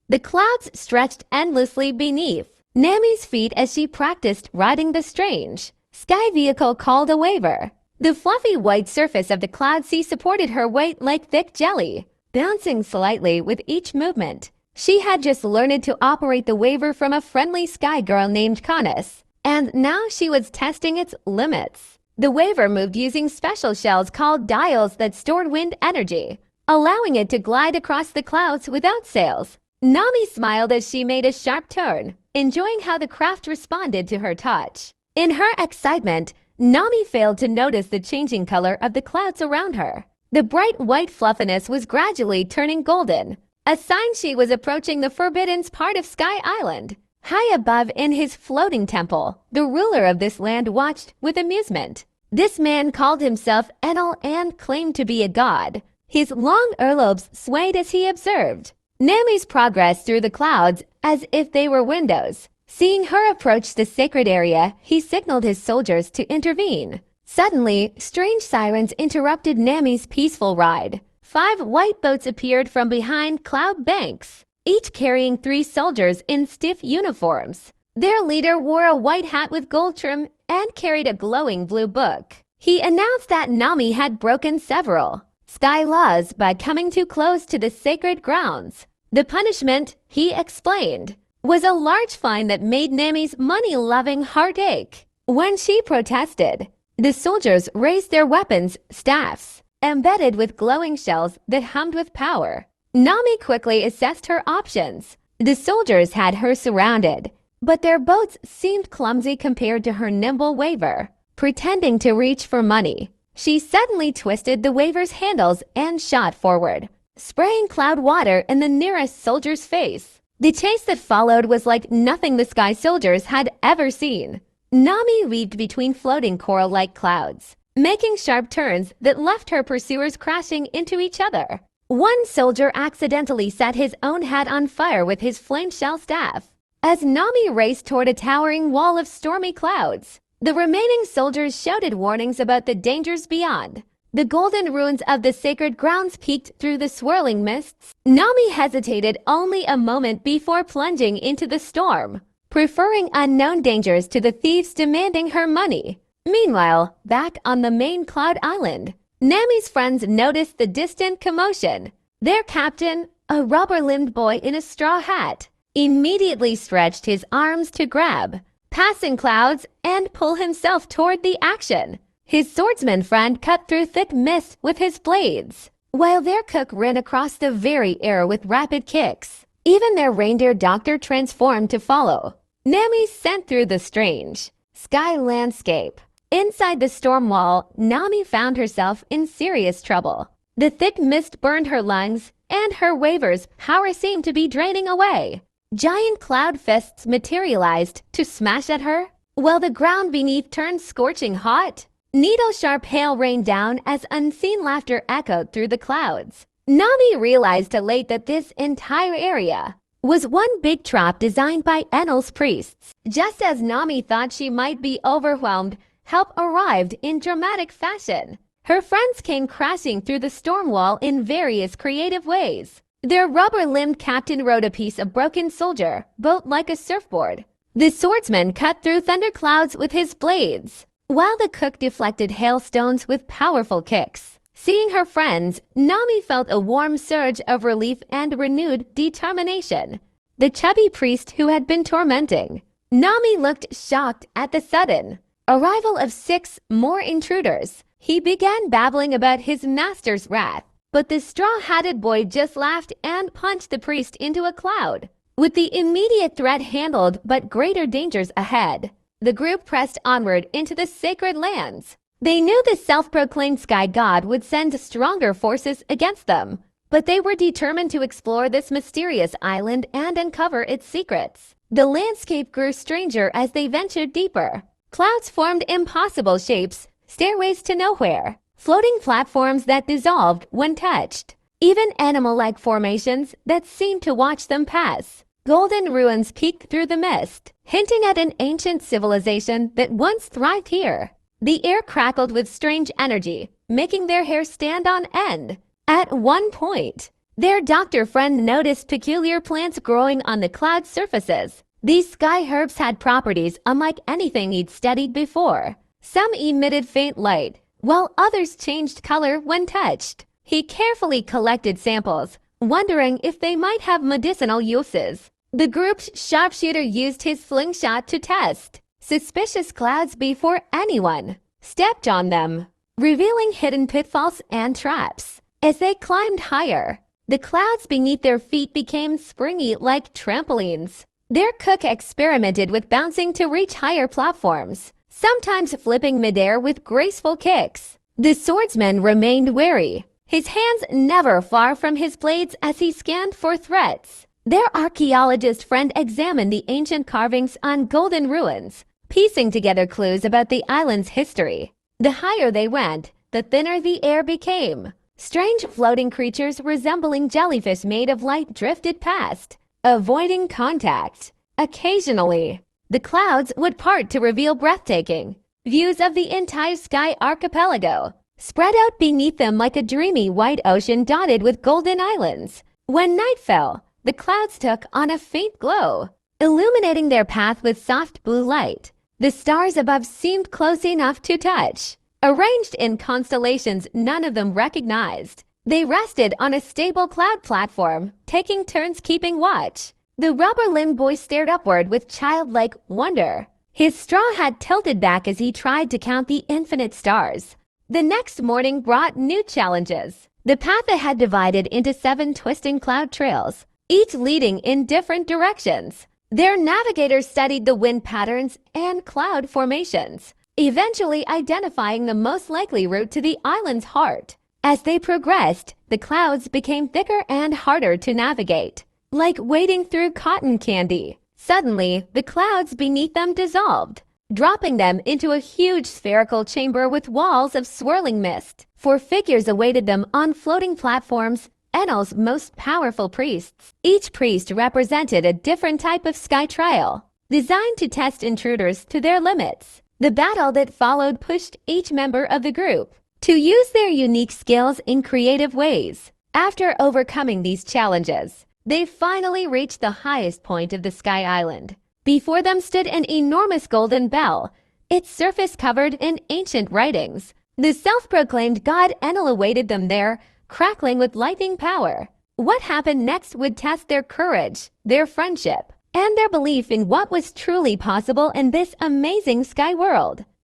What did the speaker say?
The clouds stretched endlessly beneath Nami's feet as she practiced riding the strange sky vehicle called a waver. The fluffy white surface of the cloud sea supported her weight like thick jelly, bouncing slightly with each movement. She had just learned to operate the waver from a friendly sky girl named Canis, and now she was testing its limits. The waver moved using special shells called dials that stored wind energy, allowing it to glide across the clouds without sails. Nami smiled as she made a sharp turn, enjoying how the craft responded to her touch. In her excitement, Nami failed to notice the changing color of the clouds around her. The bright white fluffiness was gradually turning golden, a sign she was approaching the forbidden part of Sky Island. High above in his floating temple, the ruler of this land watched with amusement. This man called himself Enel and claimed to be a god. His long earlobes swayed as he observed Nami's progress through the clouds as if they were windows. Seeing her approach the sacred area, he signaled his soldiers to intervene. Suddenly, strange sirens interrupted Nami's peaceful ride. 5 white boats appeared from behind cloud banks, each carrying 3 soldiers in stiff uniforms. Their leader wore a white hat with gold trim and carried a glowing blue book. He announced that Nami had broken several sky laws by coming too close to the sacred grounds. The punishment, he explained, was a large fine that made Nami's money-loving heart ache. When she protested, the soldiers raised their weapons, staffs, embedded with glowing shells that hummed with power. Nami quickly assessed her options. The soldiers had her surrounded, but their boats seemed clumsy compared to her nimble waver. Pretending to reach for money, she suddenly twisted the waver's handles and shot forward, spraying cloud water in the nearest soldier's face. The chase that followed was like nothing the sky soldiers had ever seen. Nami weaved between floating coral-like clouds, making sharp turns that left her pursuers crashing into each other. One soldier accidentally set his own hat on fire with his flame shell staff. As Nami raced toward a towering wall of stormy clouds, the remaining soldiers shouted warnings about the dangers beyond. The golden ruins of the sacred grounds peeked through the swirling mists. Nami hesitated only a moment before plunging into the storm, preferring unknown dangers to the thieves demanding her money. Meanwhile, back on the main cloud island, Nami's friends noticed the distant commotion. Their captain, a rubber-limbed boy in a straw hat, immediately stretched his arms to grab passing clouds and pull himself toward the action. His swordsman friend cut through thick mist with his blades, while their cook ran across the very air with rapid kicks. Even their reindeer doctor transformed to follow. Nami sent through the strange sky landscape. Inside the storm wall, Nami found herself in serious trouble. The thick mist burned her lungs, and her waver's power seemed to be draining away. Giant cloud fists materialized to smash at her, while the ground beneath turned scorching hot. Needle-sharp hail rained down as unseen laughter echoed through the clouds. Nami realized late that this entire area was one big trap designed by Enel's priests. Just as Nami thought she might be overwhelmed, help arrived in dramatic fashion. Her friends came crashing through the storm wall in various creative ways. Their rubber-limbed captain rode a piece of broken soldier boat like a surfboard. The swordsman cut through thunderclouds with his blades, while the cook deflected hailstones with powerful kicks. Seeing her friends, Nami felt a warm surge of relief and renewed determination. The chubby priest who had been tormenting Nami looked shocked at the sudden arrival of 6 more intruders. He began babbling about his master's wrath, but the straw-hatted boy just laughed and punched the priest into a cloud. With the immediate threat handled but greater dangers ahead, the group pressed onward into the sacred lands. They knew the self-proclaimed sky god would send stronger forces against them, but they were determined to explore this mysterious island and uncover its secrets. The landscape grew stranger as they ventured deeper. Clouds formed impossible shapes, stairways to nowhere, floating platforms that dissolved when touched, even animal-like formations that seemed to watch them pass. Golden ruins peeked through the mist, hinting at an ancient civilization that once thrived here. The air crackled with strange energy, making their hair stand on end. At one point, Their doctor friend noticed peculiar plants growing on the cloud surfaces. These sky herbs had properties unlike anything he'd studied before. Some emitted faint light, while others changed color when touched. He carefully collected samples, wondering if they might have medicinal uses. The group's sharpshooter used his slingshot to test suspicious clouds before anyone stepped on them, revealing hidden pitfalls and traps. As they climbed higher, the clouds beneath their feet became springy like trampolines. Their cook experimented with bouncing to reach higher platforms, sometimes flipping midair with graceful kicks. The swordsman remained wary, his hands never far from his blades as he scanned for threats. Their archaeologist friend examined the ancient carvings on golden ruins, piecing together clues about the island's history. The higher they went, the thinner the air became. Strange floating creatures resembling jellyfish made of light drifted past, avoiding contact. Occasionally, the clouds would part to reveal breathtaking views of the entire sky archipelago, spread out beneath them like a dreamy white ocean dotted with golden islands. When night fell, the clouds took on a faint glow, illuminating their path with soft blue light. The stars above seemed close enough to touch, arranged in constellations none of them recognized. They rested on a stable cloud platform, taking turns keeping watch. The rubber-limbed boy stared upward with childlike wonder. His straw hat tilted back as he tried to count the infinite stars. The next morning brought new challenges. The path ahead divided into 7 twisting cloud trails, each leading in different directions. Their navigators studied the wind patterns and cloud formations, eventually identifying the most likely route to the island's heart. As they progressed, the clouds became thicker and harder to navigate, like wading through cotton candy. Suddenly, the clouds beneath them dissolved, dropping them into a huge spherical chamber with walls of swirling mist. 4 figures awaited them on floating platforms, Enel's most powerful priests. Each priest represented a different type of sky trial, designed to test intruders to their limits. The battle that followed pushed each member of the group to use their unique skills in creative ways. After overcoming these challenges, they finally reached the highest point of the Sky Island. Before them stood an enormous golden bell, its surface covered in ancient writings. The self-proclaimed god Enel awaited them there, crackling with lightning power. What happened next would test their courage, their friendship, and their belief in what was truly possible in this amazing sky world.